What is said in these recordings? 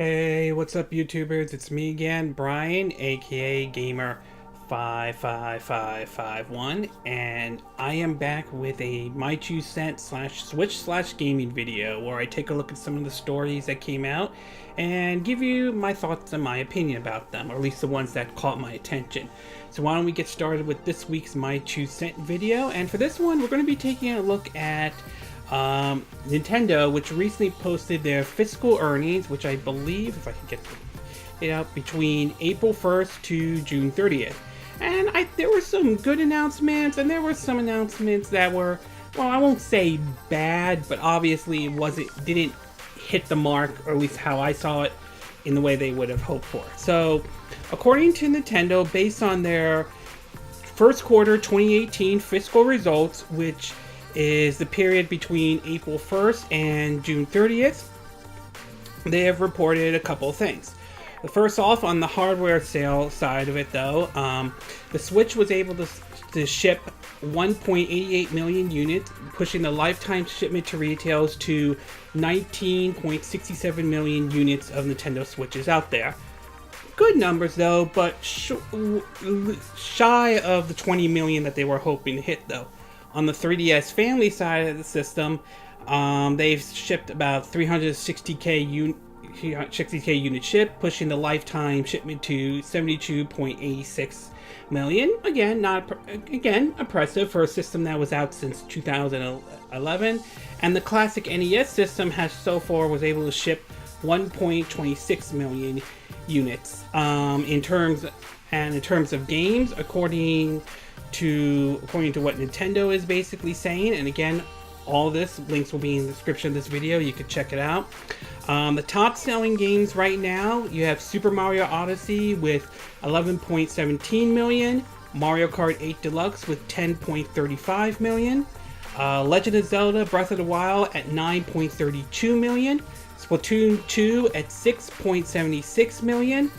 Hey, what's up, YouTubers? It's me again, Brian, aka Gamer55551, and I am back with a My 2 Cents / Switch / gaming video where I take a look at some of the stories that came out and give you my thoughts and my opinion about them, or at least the ones that caught my attention. So why don't we get started with this week's My 2 Cent video, and for this one, we're going to be taking a look at Nintendo, which recently posted their fiscal earnings, which I believe, if I can get it out, between April 1st to June 30th. And there were some good announcements, and there were some announcements that were, well, I won't say bad, but obviously didn't hit the mark, or at least how I saw it, in the way they would have hoped for. So, according to Nintendo, based on their first quarter 2018 fiscal results, which is the period between April 1st and June 30th, they have reported a couple of things. The first off, on the hardware sale side of it though, the Switch was able to ship 1.88 million units, pushing the lifetime shipment to retails to 19.67 million units of Nintendo Switches out there. Good numbers though, but shy of the 20 million that they were hoping to hit though. On the 3DS family side of the system, they've shipped about 360k unit ship, pushing the lifetime shipment to 72.86 million. Again, impressive for a system that was out since 2011. And the classic NES system was able to ship 1.26 million units. In terms of games, according to what Nintendo is basically saying, and again, all this links will be in the description of this video, you can check it out. The top selling games right now, you have Super Mario Odyssey with 11.17 million, Mario Kart 8 Deluxe with 10.35 million, Legend of Zelda Breath of the Wild at 9.32 million, Splatoon 2 at 6.76 million,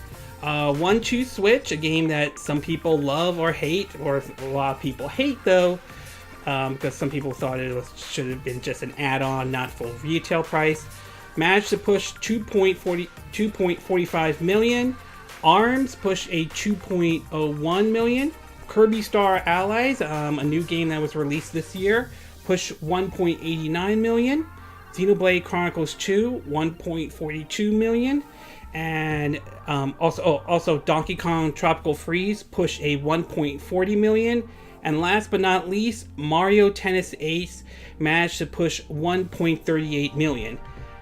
1-2 Switch, a game that some people love or hate, or a lot of people hate though, because some people thought should have been just an add-on, not full retail price. Managed to push 2.45 million. ARMS pushed a 2.01 million. Kirby Star Allies, a new game that was released this year, pushed 1.89 million. Xenoblade Chronicles 2, 1.42 million. And also Donkey Kong Tropical Freeze push a 1.40 million, and last but not least, Mario Tennis Ace managed to push 1.38 million.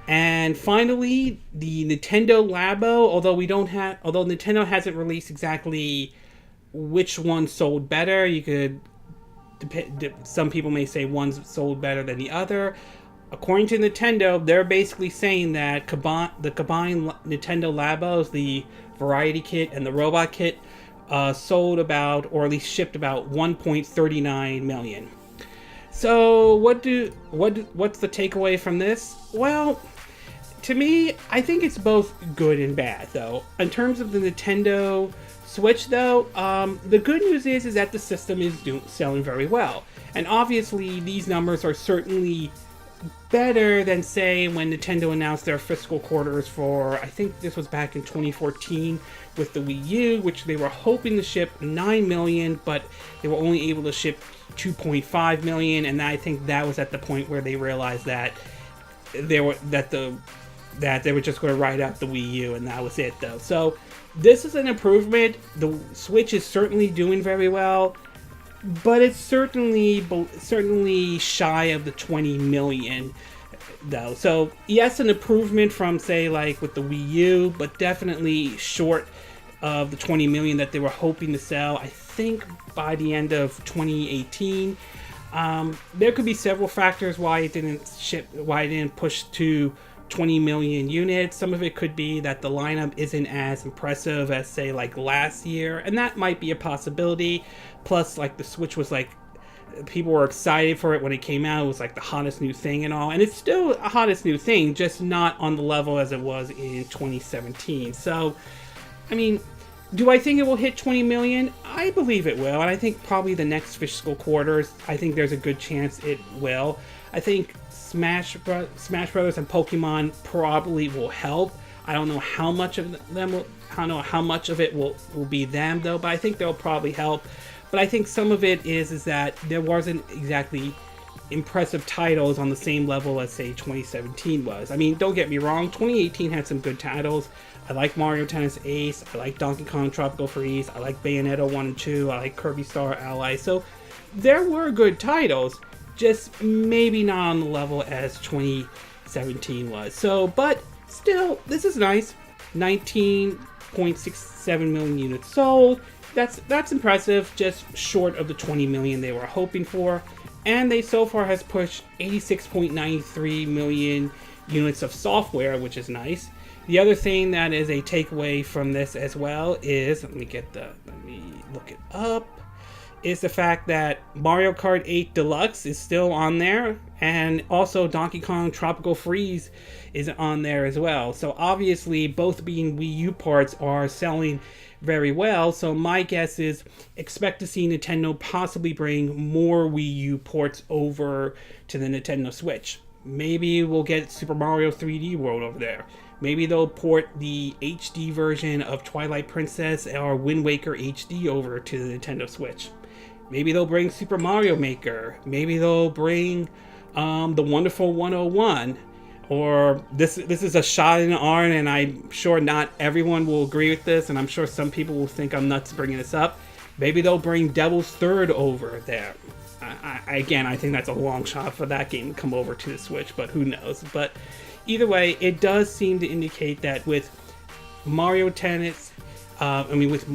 And finally, the Nintendo Labo, although Nintendo hasn't released exactly which one sold better, some people may say one's sold better than the other. According to Nintendo, they're basically saying that the combined Nintendo Labos, the Variety Kit and the Robot Kit, sold about, or at least shipped about 1.39 million. So what's the takeaway from this? Well, to me, I think it's both good and bad though. In terms of the Nintendo Switch though, the good news is that the system is selling very well. And obviously these numbers are certainly better than, say, when Nintendo announced their fiscal quarters for, I think this was back in 2014 with the Wii U, which they were hoping to ship 9 million, but they were only able to ship 2.5 million, and I think that was at the point where they realized that they were just going to ride out the Wii U, and that was it though. So this is an improvement. The Switch is certainly doing very well, but it's certainly shy of the 20 million though. So yes, an improvement from, say, like with the Wii U, but definitely short of the 20 million that they were hoping to sell, I think, by the end of 2018. There could be several factors why it didn't push to 20 million units. Some of it could be that the lineup isn't as impressive as, say, like last year, and that might be a possibility. Plus, like, the Switch was like, people were excited for it when it came out. It was like the hottest new thing and all, and it's still a hottest new thing, just not on the level as it was in 2017. So, I mean, do I think it will hit 20 million? I believe it will, and I think probably the next fiscal quarters, I think there's a good chance it will. I think Smash Brothers and Pokemon probably will help. I don't know how much of them will, I don't know how much of it will be them though, but I think they'll probably help. But I think some of it is that there wasn't exactly impressive titles on the same level as, say, 2017 was. I mean, don't get me wrong, 2018 had some good titles. I like Mario Tennis Ace, I like Donkey Kong Tropical Freeze, I like Bayonetta 1 and 2, I like Kirby Star Allies. So there were good titles, just maybe not on the level as 2017 was. So, but still, this is nice. 19.67 million units sold. That's impressive, just short of the 20 million they were hoping for. And they so far has pushed 86.93 million units of software, which is nice. The other thing that is a takeaway from this as well is, let me look it up, is the fact that Mario Kart 8 Deluxe is still on there, and also Donkey Kong Tropical Freeze is on there as well. So obviously, both being Wii U parts are selling very well, so my guess is expect to see Nintendo possibly bring more Wii U ports over to the Nintendo Switch. Maybe we'll get Super Mario 3D World over there. Maybe they'll port the HD version of Twilight Princess or Wind Waker HD over to the Nintendo Switch. Maybe they'll bring Super Mario Maker. Maybe they'll bring The Wonderful 101. Or this is a shot in the arm, and I'm sure not everyone will agree with this, and I'm sure some people will think I'm nuts bringing this up. Maybe they'll bring Devil's Third over there. I think that's a long shot for that game to come over to the Switch, but who knows. But either way, it does seem to indicate that with Mario Tennis, with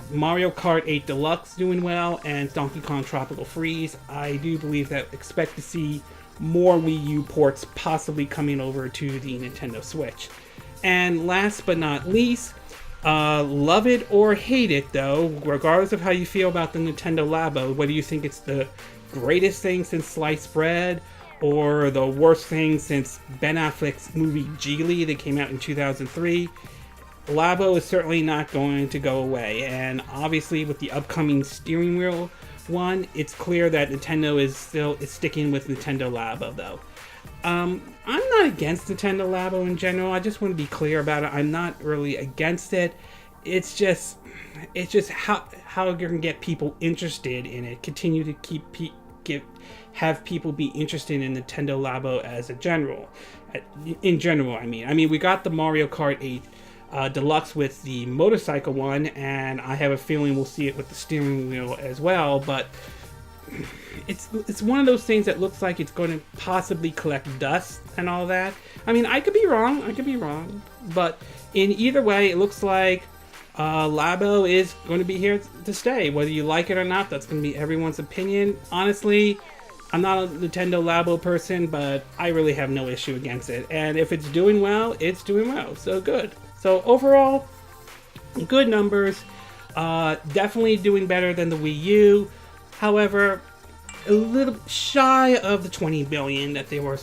Mario Kart 8 Deluxe doing well and Donkey Kong Tropical Freeze, I do believe that expect to see more Wii U ports possibly coming over to the Nintendo Switch. And last but not least, love it or hate it though, regardless of how you feel about the Nintendo Labo, whether you think it's the greatest thing since sliced bread or the worst thing since Ben Affleck's movie Geely that came out in 2003, Labo is certainly not going to go away. And obviously with the upcoming steering wheel one, it's clear that Nintendo is sticking with Nintendo Labo though. I'm not against Nintendo Labo in general. I just want to be clear about it. I'm not really against it. It's just how you're gonna get people interested in it. Continue to have people be interested in Nintendo Labo as a general. In general, I mean, we got the Mario Kart 8 Deluxe with the motorcycle one, and I have a feeling we'll see it with the steering wheel as well, but it's one of those things that looks like it's going to possibly collect dust and all that. I mean, I could be wrong, but in either way, it looks like Labo is going to be here to stay. Whether you like it or not, that's going to be everyone's opinion. Honestly, I'm not a Nintendo Labo person, but I really have no issue against it. And if it's doing well, it's doing well, so good. So overall, good numbers. Definitely doing better than the Wii U. However, a little shy of the 20 billion that they were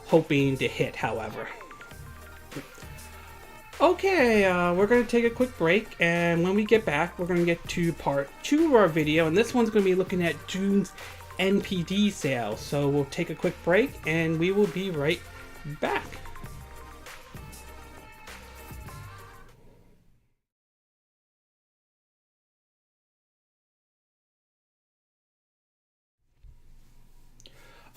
hoping to hit, however. Okay, we're going to take a quick break, and when we get back, we're going to get to part 2 of our video, and this one's going to be looking at June's NPD sales. So we'll take a quick break, and we will be right back.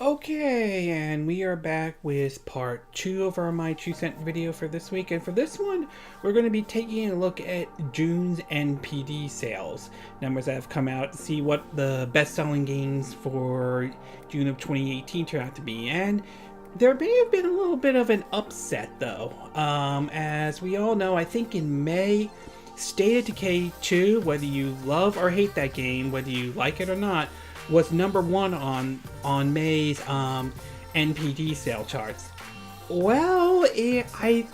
Okay, and we are back with part 2 of our My 2 Cent video for this week. And for this one, we're going to be taking a look at June's NPD sales. Numbers that have come out to see what the best-selling games for June of 2018 turn out to be. And there may have been a little bit of an upset, though. As we all know, I think in May, State of Decay 2, whether you love or hate that game, whether you like it or not, was number 1 on May's NPD sale charts. Well, it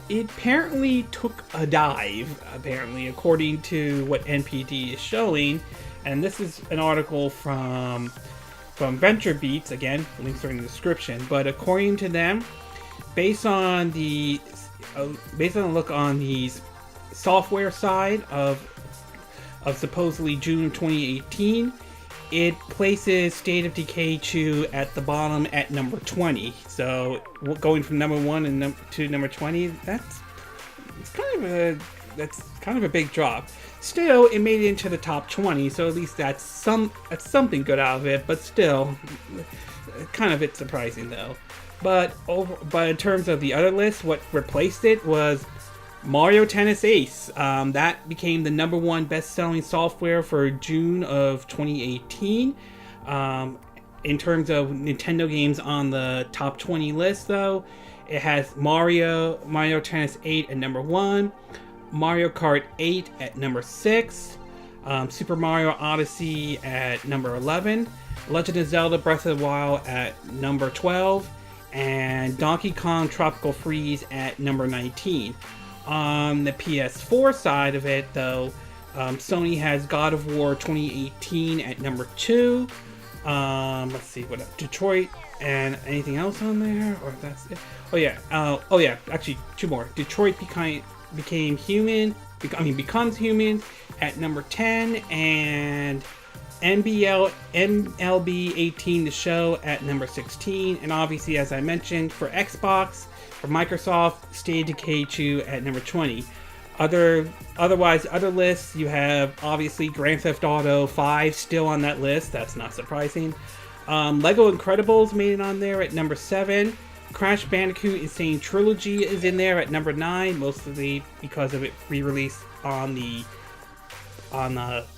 apparently took a dive, apparently, according to what NPD is showing. And this is an article from VentureBeats, again, links are in the description. But according to them, based on the look on the software side of supposedly June of 2018, it places State of Decay 2 at the bottom at number 20. So going from number 1 to number 20, that's kind of a big drop. Still, it made it into the top 20, so at least that's something good out of it. But still, kind of a bit surprising though. But in terms of the other list, what replaced it was Mario Tennis Ace. That became the #1 best-selling software for June of 2018. In terms of Nintendo games on the top 20 list, though, it has Mario Tennis 8 at #1, Mario Kart 8 at #6, Super Mario Odyssey at #11, Legend of Zelda Breath of the Wild at #12, and Donkey Kong Tropical Freeze at #19. On the PS4 side of it, though, Sony has God of War 2018 at #2. Let's see what else. Detroit and anything else on there, or that's it. Oh yeah. Actually, 2 more. Detroit becomes human at #10, and MLB 18 The Show at #16, and obviously, as I mentioned, for Xbox, for Microsoft, State of Decay 2 at #20. Otherwise, other lists, you have obviously Grand Theft Auto 5 still on that list. That's not surprising. Lego Incredibles made it on there at #7. Crash Bandicoot Insane Trilogy is in there at #9, mostly because of it re-released on the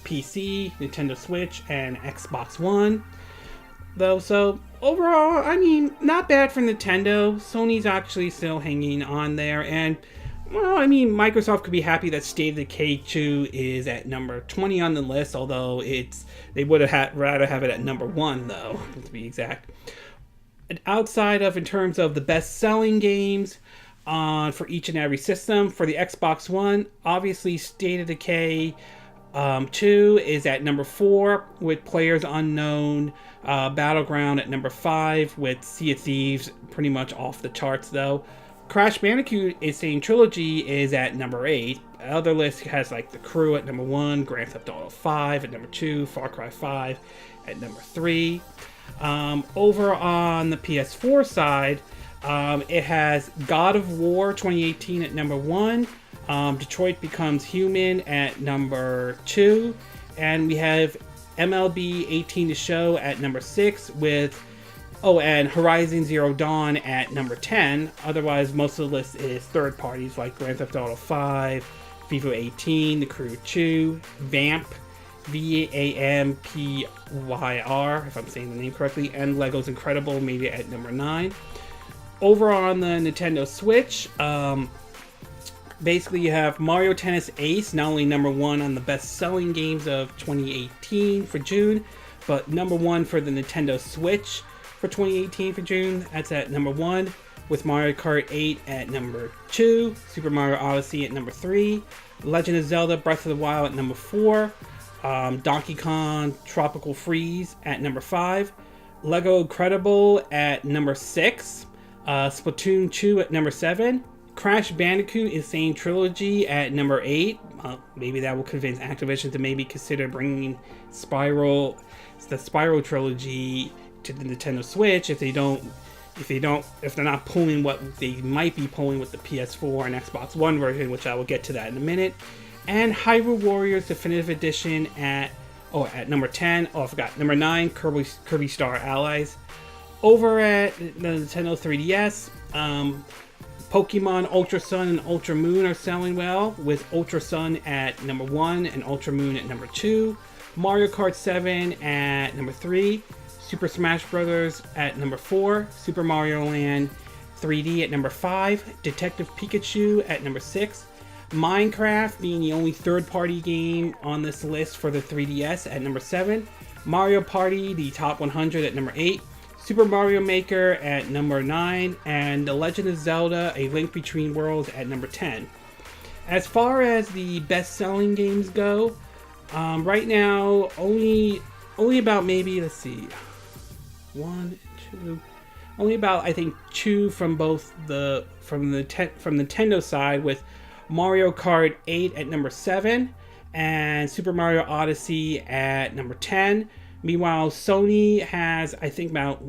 PC, Nintendo Switch, and Xbox One. Though, so overall, I mean, not bad for Nintendo. Sony's actually still hanging on there, and well, I mean, Microsoft could be happy that State of Decay 2 is at #20 on the list, although they would have rather have it at #1, though, to be exact. And outside of, in terms of the best-selling games for each and every system, for the Xbox One, obviously State of Decay 2 is at #4, with Players Unknown Battleground at #5, with Sea of Thieves pretty much off the charts, though. Crash Bandicoot Insane Trilogy is at #8. Other list has like The Crew at #1, Grand Theft Auto 5 at #2, Far Cry 5 at #3. Over on the PS4 side, it has God of War 2018 at #1, Detroit Becomes Human at #2, and we have MLB 18 The Show at #6 with and Horizon Zero Dawn at #10. Otherwise, most of the list is third parties like Grand Theft Auto 5, FIFA 18, The Crew 2, Vamp, VAMPYR, if I'm saying the name correctly, and Lego's Incredible made it at #9. Over on the Nintendo Switch, basically you have Mario Tennis Ace, not only #1 on the best-selling games of 2018 for June, but #1 for the Nintendo Switch for 2018 for June. That's at #1, with Mario Kart 8 at #2, Super Mario Odyssey at #3, Legend of Zelda Breath of the Wild at #4, Donkey Kong Tropical Freeze at #5, Lego Incredible at #6, Splatoon 2 at #7, Crash Bandicoot Insane Trilogy at #8. Maybe that will convince Activision to maybe consider bringing the Spyro trilogy to the Nintendo Switch if they're not pulling what they might be pulling with the PS4 and Xbox One version, which I will get to that in a minute. And Hyrule Warriors Definitive Edition at #10. Oh, I forgot. #9, Kirby Star Allies. Over at the Nintendo 3DS, Pokemon Ultra Sun and Ultra Moon are selling well, with Ultra Sun at #1 and Ultra Moon at #2. Mario Kart 7 at #3. Super Smash Bros. At #4, Super Mario Land 3D at #5, Detective Pikachu at #6, Minecraft being the only third-party game on this list for the 3DS at #7, Mario Party, the top 100 at #8, Super Mario Maker at #9, and The Legend of Zelda: A Link Between Worlds at #10. As far as the best-selling games go, right now only about maybe, let's see, only about I think 2 from Nintendo side, with Mario Kart 8 at #7 and Super Mario Odyssey at #10. Meanwhile, Sony has I think about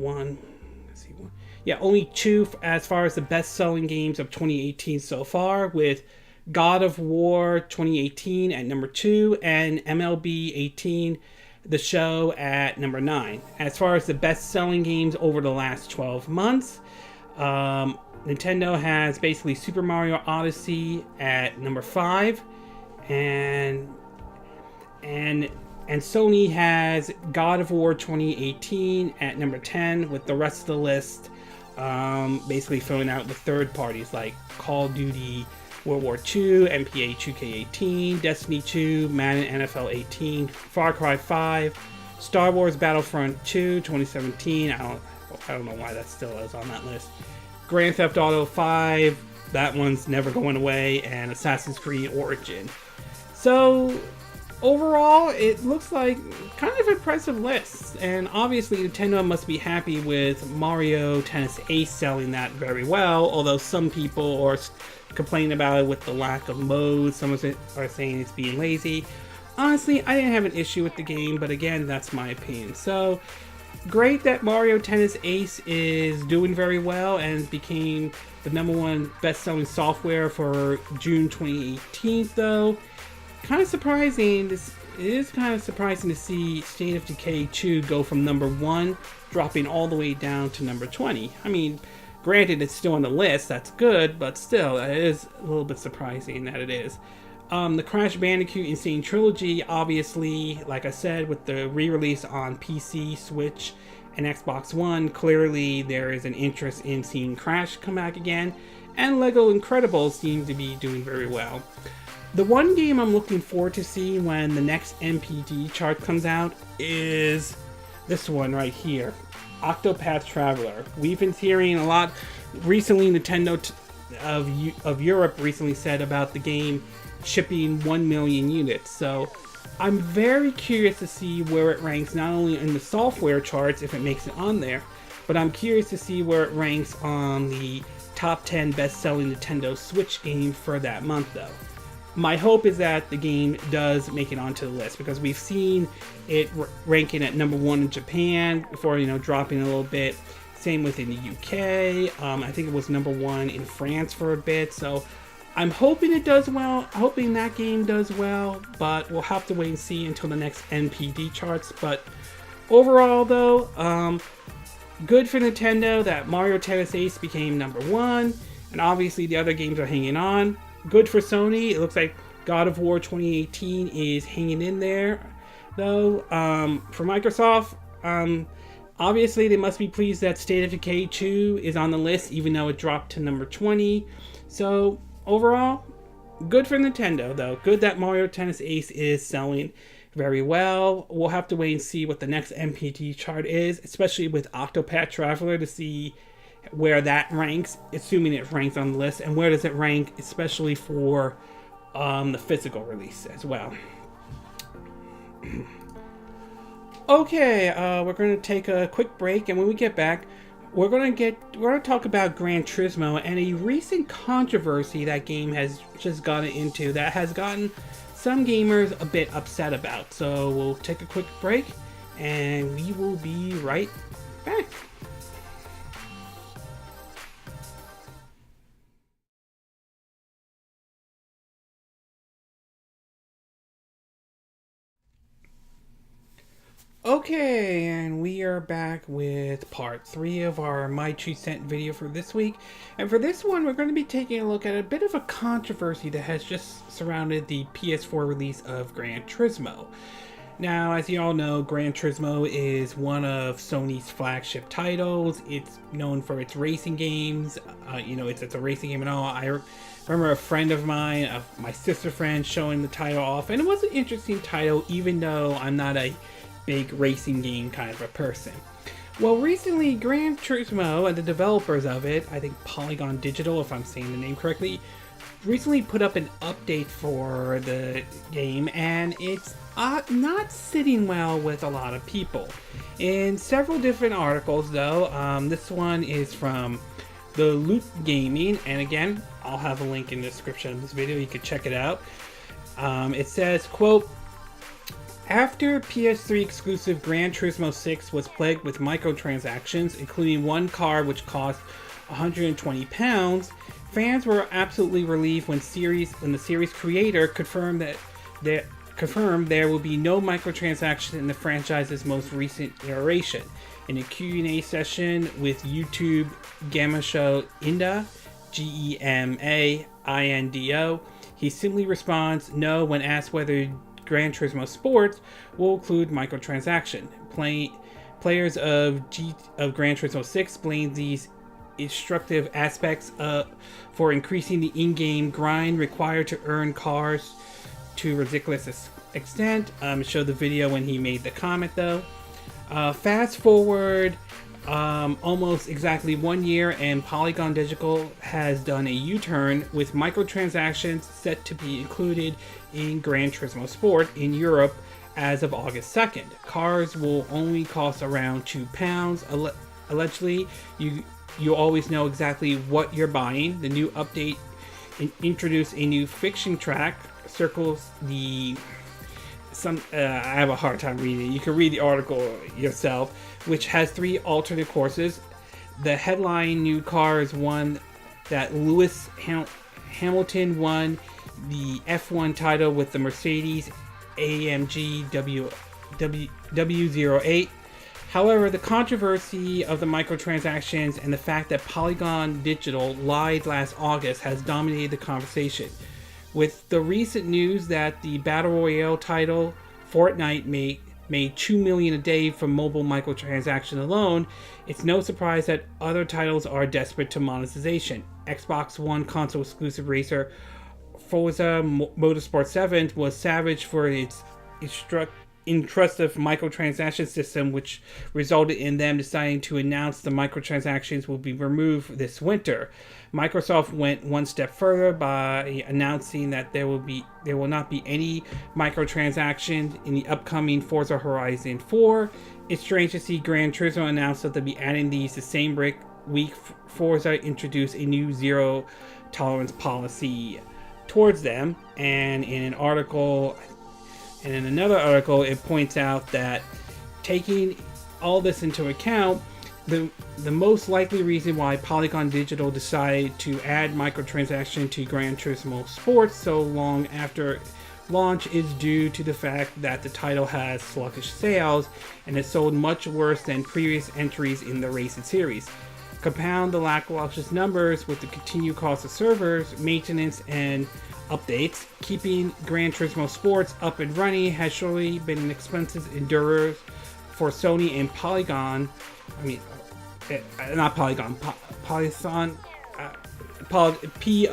only 2 as far as the best-selling games of 2018 so far, with God of War 2018 at number 2, and MLB 18, the show, at number 9. As far as the best-selling games over the last 12 months, Nintendo has basically Super Mario Odyssey at number 5, and Sony has God of War 2018 at number 10, with the rest of the list basically filling out with third parties like Call of Duty World War II, NBA 2K18, Destiny 2, Madden NFL 18, Far Cry 5, Star Wars Battlefront 2 2017. I don't know why that still is on that list. Grand Theft Auto 5, that one's never going away, and Assassin's Creed Origin. So overall, it looks like kind of impressive lists, and obviously Nintendo must be happy with Mario Tennis Ace selling that very well, although some people are complaining about it with the lack of modes. Some of it are saying it's being lazy. Honestly, I didn't have an issue with the game, but again, that's my opinion. So, great that Mario Tennis Ace is doing very well and became the #1 best-selling software for June 2018, though. Kind of surprising. It is kind of surprising to see State of Decay 2 go from number 1, dropping all the way down to number 20. I mean, granted, it's still on the list, that's good, but still, it is a little bit surprising that it is. The Crash Bandicoot Insane Trilogy, obviously, like I said, with the re-release on PC, Switch, and Xbox One, clearly there is an interest in seeing Crash come back again, and Lego Incredibles seems to be doing very well. The one game I'm looking forward to see when the next NPD chart comes out is this one right here, Octopath Traveler. We've been hearing a lot recently. Nintendo of Europe recently said about the game shipping 1 million units. So I'm very curious to see where it ranks, not only in the software charts, if it makes it on there, but I'm curious to see where it ranks on the top 10 best-selling Nintendo Switch game for that month, though. My hope is that the game does make it onto the list, because we've seen it ranking at number 1 in Japan before, dropping a little bit. Same within the UK. I think it was number 1 in France for a bit. So I'm hoping it does well. Hoping that game does well, but we'll have to wait and see until the next NPD charts. But overall, though, good for Nintendo that Mario Tennis Ace became number 1, and obviously the other games are hanging on. Good for Sony. It looks like God of War 2018 is hanging in there, though. For Microsoft, obviously they must be pleased that State of Decay 2 is on the list, even though it dropped to number 20. So overall, good for Nintendo, though. Good that Mario Tennis Ace is selling very well. We'll have to wait and see what the next NPD chart is, especially with Octopath Traveler, to see where that ranks, assuming it ranks on the list, and where does it rank, especially for the physical release as well. Okay, we're going to take a quick break, and when we get back, we're going to talk about Gran Turismo and a recent controversy that game has just gotten into that has gotten some gamers a bit upset about. So we'll take a quick break, and we will be right back. Okay, and we are back with part 3 of our My 2 Cent video for this week. And for this one, we're going to be taking a look at a bit of a controversy that has just surrounded the PS4 release of Gran Turismo. Now, as you all know, Gran Turismo is one of Sony's flagship titles. It's known for its racing games. It's a racing game and all. I remember a friend of mine, my sister friend, showing the title off, and it was an interesting title, even though I'm not a big racing game kind of a person. Well, recently, Gran Turismo and the developers of it, I think Polygon Digital, if I'm saying the name correctly, recently put up an update for the game, and it's not sitting well with a lot of people. In several different articles, though, this one is from the Loot Gaming, and again, I'll have a link in the description of this video, you can check it out. It says, quote, "After PS3 exclusive Gran Turismo 6 was plagued with microtransactions, including one car which cost £120, Fans were absolutely relieved when the series creator confirmed there will be no microtransactions in the franchise's most recent iteration. In a Q&A session with YouTube Gamasho Inda, Gemaindo, he simply responds no when asked whether Gran Turismo Sports will include microtransaction. Players of Gran Turismo 6 blame these instructive aspects for increasing the in-game grind required to earn cars to a ridiculous extent. Show the video when he made the comment though. Fast forward almost exactly 1 year and Polygon Digital has done a U-turn with microtransactions set to be included in Gran Turismo Sport in Europe as of August 2nd. Cars will only cost around £2. Allegedly, you always know exactly what you're buying. The new update introduced a new fiction track, circles the I have a hard time reading it. You can read the article yourself, which has 3 alternate courses. The headline new car is one that Lewis Hamilton won the F1 title with the Mercedes AMG W08. However, the controversy of the microtransactions and the fact that Polygon Digital lied last August has dominated the conversation. With the recent news that the Battle Royale title Fortnite made $2 million a day from mobile microtransaction alone, it's no surprise that other titles are desperate to monetization. Xbox One console exclusive racer Forza Motorsport 7 was savage for its intrusive microtransaction system, which resulted in them deciding to announce the microtransactions will be removed this winter. Microsoft went one step further by announcing that there will not be any microtransactions in the upcoming Forza Horizon 4. It's strange to see Gran Turismo announce that they'll be adding these the same week Forza introduced a new zero tolerance policy towards them. And in another article, it points out that taking all this into account, the most likely reason why Polygon Digital decided to add microtransaction to Gran Turismo Sports so long after launch is due to the fact that the title has sluggish sales and has sold much worse than previous entries in the racing series. Compound the lackluster numbers with the continued cost of servers, maintenance, and updates. Keeping Gran Turismo Sports up and running has surely been an expensive endeavor for Sony and Polygon. Not Polygon, Polython, Polyphony.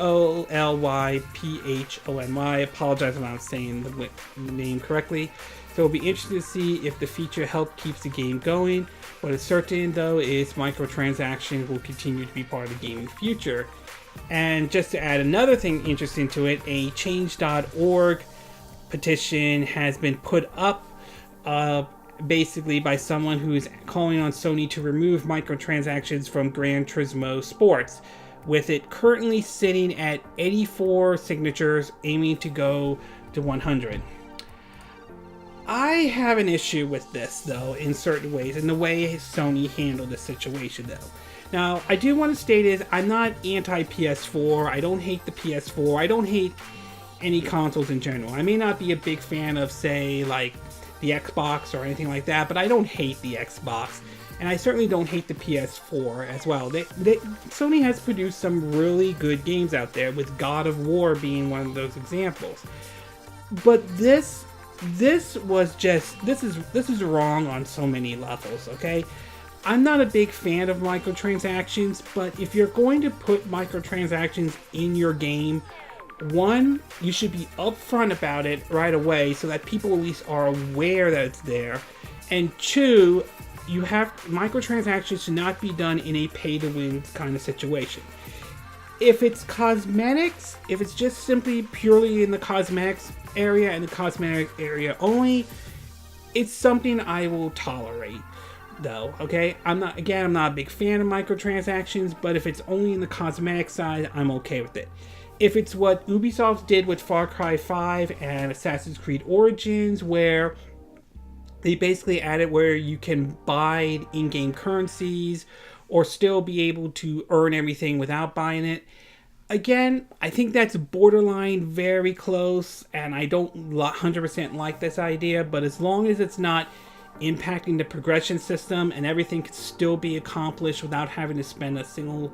Apologize if I'm not saying the name correctly. So it'll be interesting to see if the feature help keeps the game going. What is certain though is microtransactions will continue to be part of the gaming future. And just to add another thing interesting to it, a change.org petition has been put up basically by someone who is calling on Sony to remove microtransactions from Gran Turismo Sports, with it currently sitting at 84 signatures, aiming to go to 100. I have an issue with this, though, in certain ways, in the way Sony handled the situation, though. Now, I do want to state is I'm not anti-PS4. I don't hate the PS4. I don't hate any consoles in general. I may not be a big fan of, say, like the Xbox or anything like that, but I don't hate the Xbox. And I certainly don't hate the PS4 as well. Sony has produced some really good games out there, with God of War being one of those examples. But this is wrong on so many levels, okay? I'm not a big fan of microtransactions, but if you're going to put microtransactions in your game, one, you should be upfront about it right away so that people at least are aware that it's there. And two, microtransactions should not be done in a pay-to-win kind of situation. If it's cosmetics, if it's just simply purely in the cosmetics area and the cosmetic area only, it's something I will tolerate, though, okay? I'm not a big fan of microtransactions, but if it's only in the cosmetic side, I'm okay with it. If it's what Ubisoft did with Far Cry 5 and Assassin's Creed Origins, where they basically added where you can buy in-game currencies or still be able to earn everything without buying it, Again, I think that's borderline very close, and I don't 100% like this idea, but as long as it's not impacting the progression system and everything can still be accomplished without having to spend a single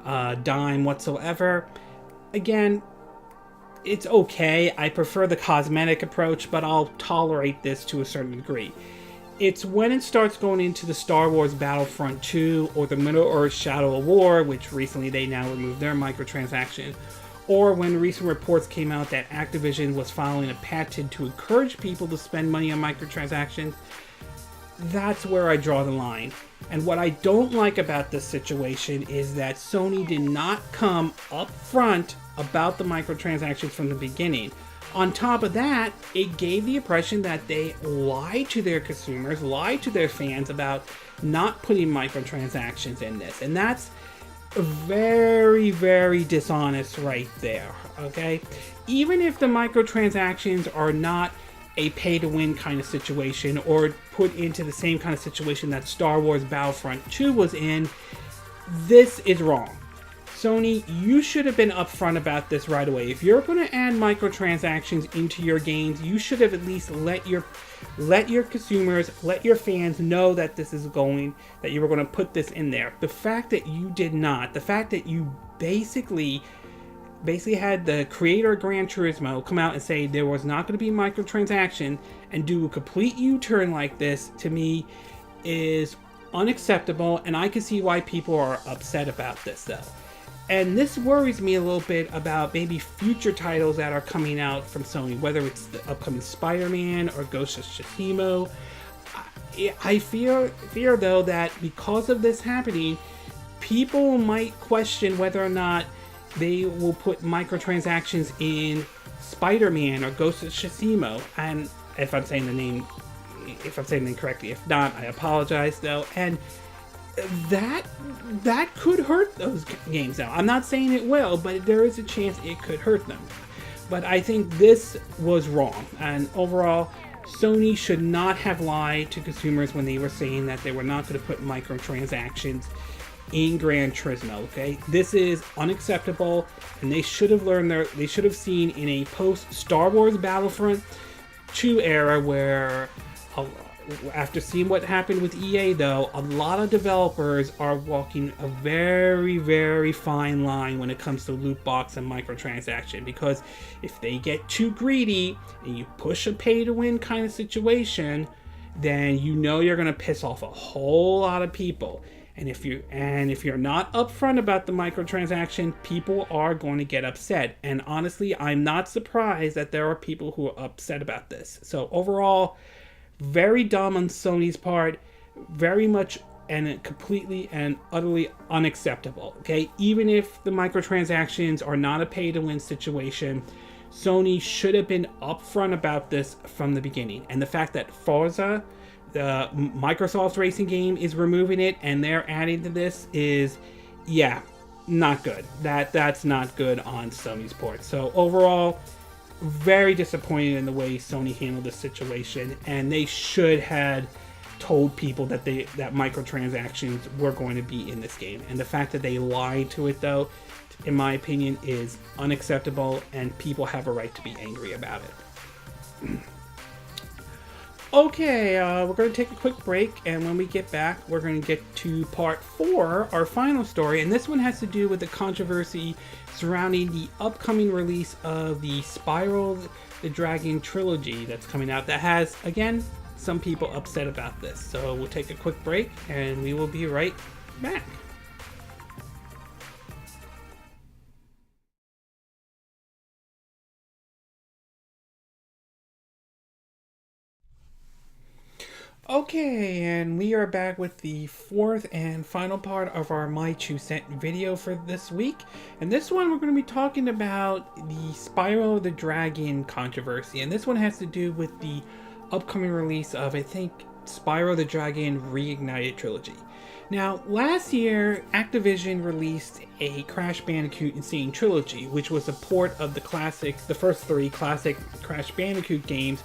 dime whatsoever, again, it's okay. I prefer the cosmetic approach, but I'll tolerate this to a certain degree. It's when it starts going into the Star Wars Battlefront 2 or the Middle-earth Shadow of War, which recently they now removed their microtransactions, or when recent reports came out that Activision was filing a patent to encourage people to spend money on microtransactions, that's where I draw the line. And what I don't like about this situation is that Sony did not come up front about the microtransactions from the beginning. On top of that, it gave the impression that they lied to their consumers, lied to their fans about not putting microtransactions in this. And that's very, very dishonest right there, okay? Even if the microtransactions are not a pay-to-win kind of situation or put into the same kind of situation that Star Wars Battlefront 2 was in, this is wrong. Sony, you should have been upfront about this right away. If you're going to add microtransactions into your games, you should have at least let your consumers, let your fans know that this is that you were going to put this in there. The fact that you did not, the fact that you basically had the creator of Gran Turismo come out and say there was not going to be microtransaction and do a complete U-turn like this, to me, is unacceptable, and I can see why people are upset about this, though. And this worries me a little bit about maybe future titles that are coming out from Sony, whether it's the upcoming Spider-Man or Ghost of Tsushima. I fear though that because of this happening, people might question whether or not they will put microtransactions in Spider-Man or Ghost of Tsushima. And if I'm saying the name correctly, if not, I apologize though. And that could hurt those games now. I'm not saying it will, but there is a chance it could hurt them. But I think this was wrong. And overall, Sony should not have lied to consumers when they were saying that they were not going to put microtransactions in Gran Turismo, okay? This is unacceptable, and they should have they should have seen in a post-Star Wars Battlefront 2 era where after seeing what happened with EA, though, a lot of developers are walking a very, very fine line when it comes to loot box and microtransaction, because if they get too greedy and you push a pay-to-win kind of situation, then you know you're going to piss off a whole lot of people. And if you're not upfront about the microtransaction, people are going to get upset. And honestly, I'm not surprised that there are people who are upset about this. So overall, very dumb on Sony's part, very much and completely and utterly unacceptable, okay? Even if the microtransactions are not a pay-to-win situation, Sony should have been upfront about this from the beginning. And the fact that Forza, the Microsoft's racing game, is removing it and they're adding to this is, yeah, not good. That's not good on Sony's part. So overall, very disappointed in the way Sony handled this situation, and they should have told people that microtransactions were going to be in this game. And the fact that they lied to it, though, in my opinion, is unacceptable, and people have a right to be angry about it. Okay, we're going to take a quick break, and when we get back, we're going to get to part 4, our final story, and this one has to do with the controversy surrounding the upcoming release of the Spyro the Dragon trilogy that's coming out that has, again, some people upset about this. So we'll take a quick break, and we will be right back. Okay, and we are back with the 4th and final part of our My 2 Cent video for this week. And this one we're going to be talking about the Spyro the Dragon controversy. And this one has to do with the upcoming release of, I think, Spyro the Dragon Reignited trilogy. Now, last year, Activision released a Crash Bandicoot Insane trilogy, which was a port of the first 3 classic Crash Bandicoot games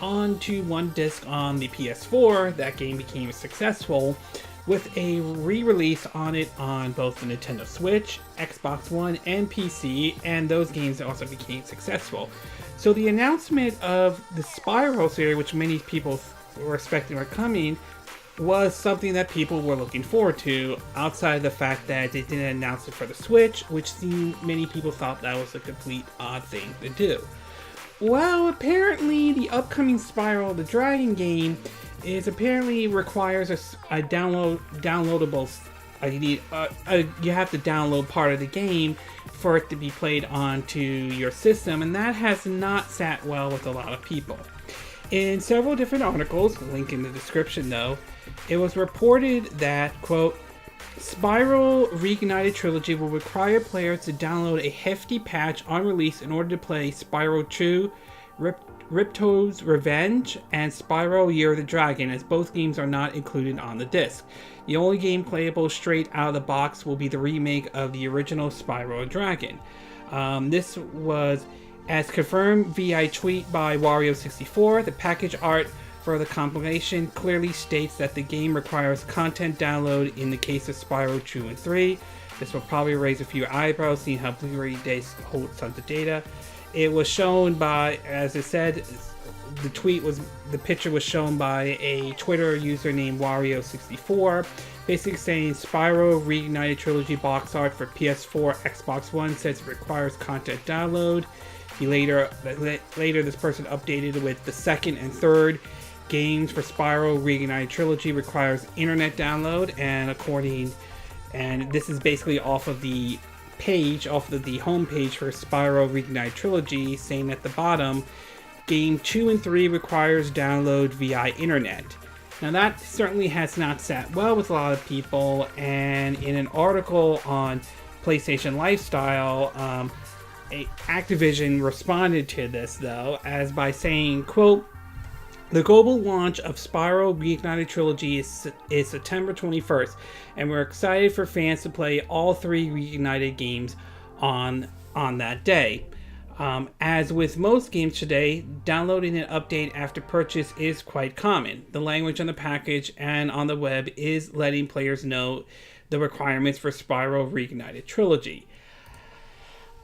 onto one disc on the PS4. That game became successful, with a re-release on it on both the Nintendo Switch, Xbox One, and PC, and those games also became successful. So the announcement of the Spyro series, which many people were expecting were coming, was something that people were looking forward to, outside of the fact that they didn't announce it for the Switch, which many people thought that was a complete odd thing to do. Well, apparently the upcoming Spyro the Dragon game apparently requires a downloadable. You have to download part of the game for it to be played onto your system, and that has not sat well with a lot of people. In several different articles, link in the description though, it was reported that, quote, Spyro Reignited Trilogy will require players to download a hefty patch on release in order to play Spyro 2, Ripto's Revenge, and Spyro Year of the Dragon, as both games are not included on the disc. The only game playable straight out of the box will be the remake of the original Spyro the Dragon. This was as confirmed via tweet by Wario64. The package art for the compilation clearly states that the game requires content download in the case of Spyro 2 and 3. This will probably raise a few eyebrows, seeing how Blu-ray discs hold tons of data. It was shown by, as it said, the picture was shown by a Twitter user named Wario64, basically saying Spyro Reignited Trilogy box art for PS4, Xbox One says it requires content download. Later, this person updated with the second and third games for Spyro Reignited Trilogy requires internet download, and this is basically off of the home page for Spyro Reignited Trilogy, saying at the bottom, game 2 and 3 requires download via internet. Now that certainly has not sat well with a lot of people, and in an article on PlayStation Lifestyle, Activision responded to this though, as by saying, quote, the global launch of Spyro Reignited Trilogy is September 21st, and we're excited for fans to play all three Reignited games on that day. As with most games today, downloading an update after purchase is quite common. The language on the package and on the web is letting players know the requirements for Spyro Reignited Trilogy.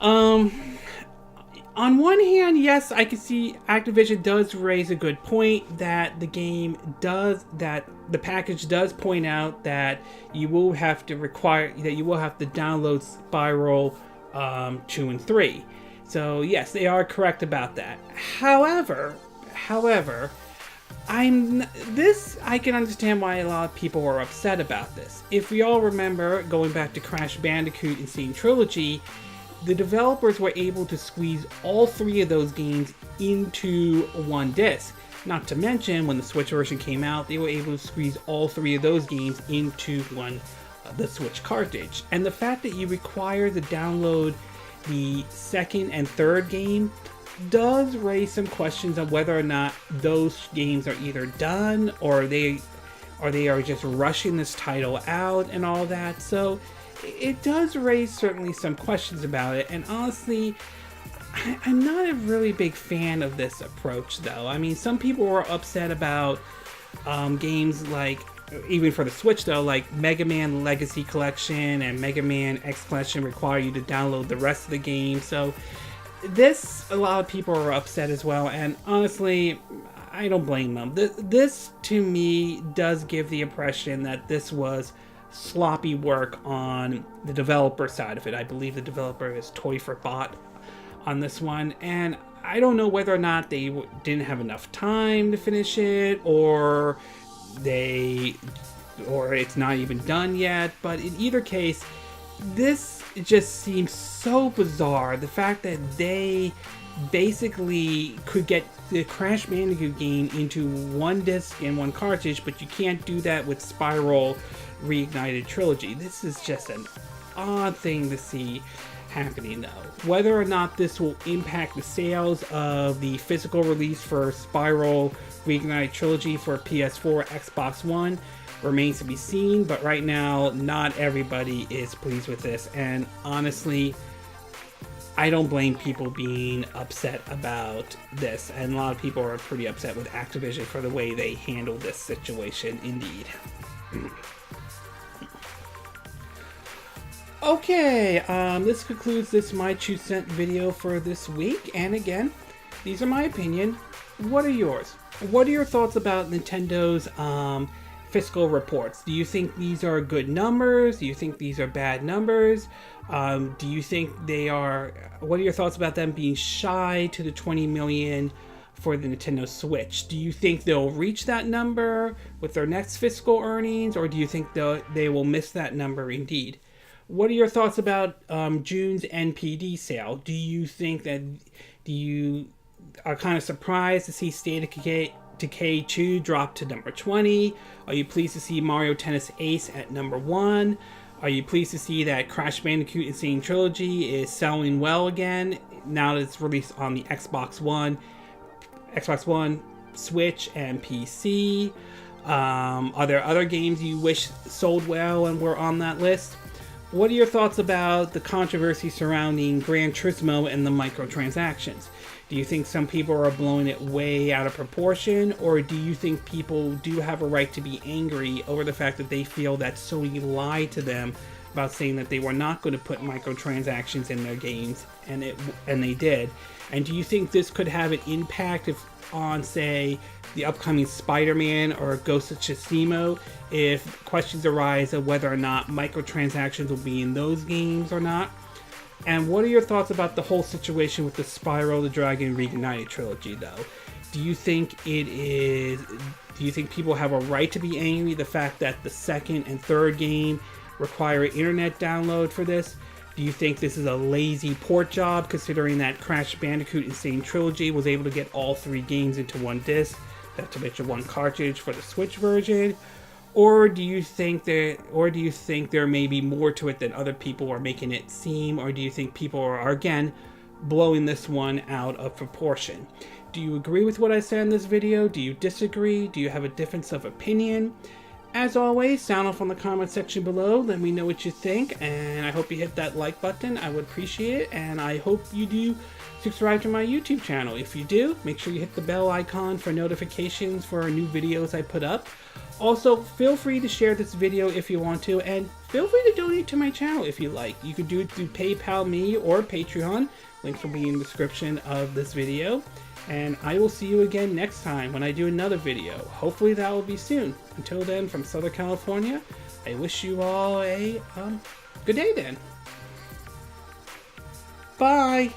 On one hand, yes, I can see Activision does raise a good point that the package does point out that you will have to download Spyro 2 and 3. So yes, they are correct about that. However, I can understand why a lot of people were upset about this. If we all remember, going back to Crash Bandicoot Insane Trilogy, the developers were able to squeeze all three of those games into one disc. Not to mention, when the Switch version came out, they were able to squeeze all three of those games into the Switch cartridge. And the fact that you require to download the second and third game does raise some questions on whether or not those games are either done or they are just rushing this title out and all that. So it does raise certainly some questions about it, and honestly, I'm not a really big fan of this approach though. I mean, some people were upset about games like, even for the Switch though, like Mega Man Legacy Collection and Mega Man X Collection require you to download the rest of the game. So a lot of people were upset as well, and honestly, I don't blame them. This to me does give the impression that this was sloppy work on the developer side of it. I believe the developer is Toy for Bot on this one, and I don't know whether or not they didn't have enough time to finish it, or it's not even done yet. But in either case, this just seems so bizarre. The fact that they basically could get the Crash Bandicoot game into one disc and one cartridge, but you can't do that with Spyro Reignited Trilogy. This is just an odd thing to see happening though. Whether or not this will impact the sales of the physical release for Spyro Reignited Trilogy for PS4, Xbox One remains to be seen, but right now not everybody is pleased with this, and honestly, I don't blame people being upset about this, and a lot of people are pretty upset with Activision for the way they handled this situation indeed. Okay, this concludes this My 2 cent video for this week. And again, these are my opinion. What are yours? What are your thoughts about Nintendo's fiscal reports? Do you think these are good numbers? Do you think these are bad numbers? Do you think they are... What are your thoughts about them being shy to the 20 million for the Nintendo Switch? Do you think they'll reach that number with their next fiscal earnings, or do you think they will miss that number indeed? What are your thoughts about June's NPD sale? Do you think that... Do you are kind of surprised to see State of Decay 2 drop to number 20? Are you pleased to see Mario Tennis Ace at number 1? Are you pleased to see that Crash Bandicoot Insane Trilogy is selling well again now that it's released on the Xbox One, Switch, and PC? Are there other games you wish sold well and were on that list? What are your thoughts about the controversy surrounding Gran Turismo and the microtransactions? Do you think some people are blowing it way out of proportion, or do you think people do have a right to be angry over the fact that they feel that Sony lied to them about saying that they were not going to put microtransactions in their games, and they did? And do you think this could have an impact on, say, the upcoming Spider-Man or Ghost of Tsushima, if questions arise of whether or not microtransactions will be in those games or not? And what are your thoughts about the whole situation with the Spyro the Dragon Reignited trilogy, though? Do you think people have a right to be angry the fact that the second and third game require an internet download for this? Do you think this is a lazy port job, considering that Crash Bandicoot Insane Trilogy was able to get all 3 games into one disc, not to mention 1 cartridge for the Switch version? Or do you think there may be more to it than other people are making it seem? Or do you think people are again blowing this one out of proportion? Do you agree with what I said in this video? Do you disagree? Do you have a difference of opinion? As always, sound off on the comment section below. Let me know what you think, and I hope you hit that like button. I would appreciate it, and I hope you do subscribe to my YouTube channel. If you do, make sure you hit the bell icon for notifications for new videos I put up. Also, feel free to share this video if you want to, and feel free to donate to my channel if you like. You could do it through PayPal me or Patreon. Links will be in the description of this video. And I will see you again next time when I do another video. Hopefully that will be soon. Until then, from Southern California, I wish you all a good day then. Bye!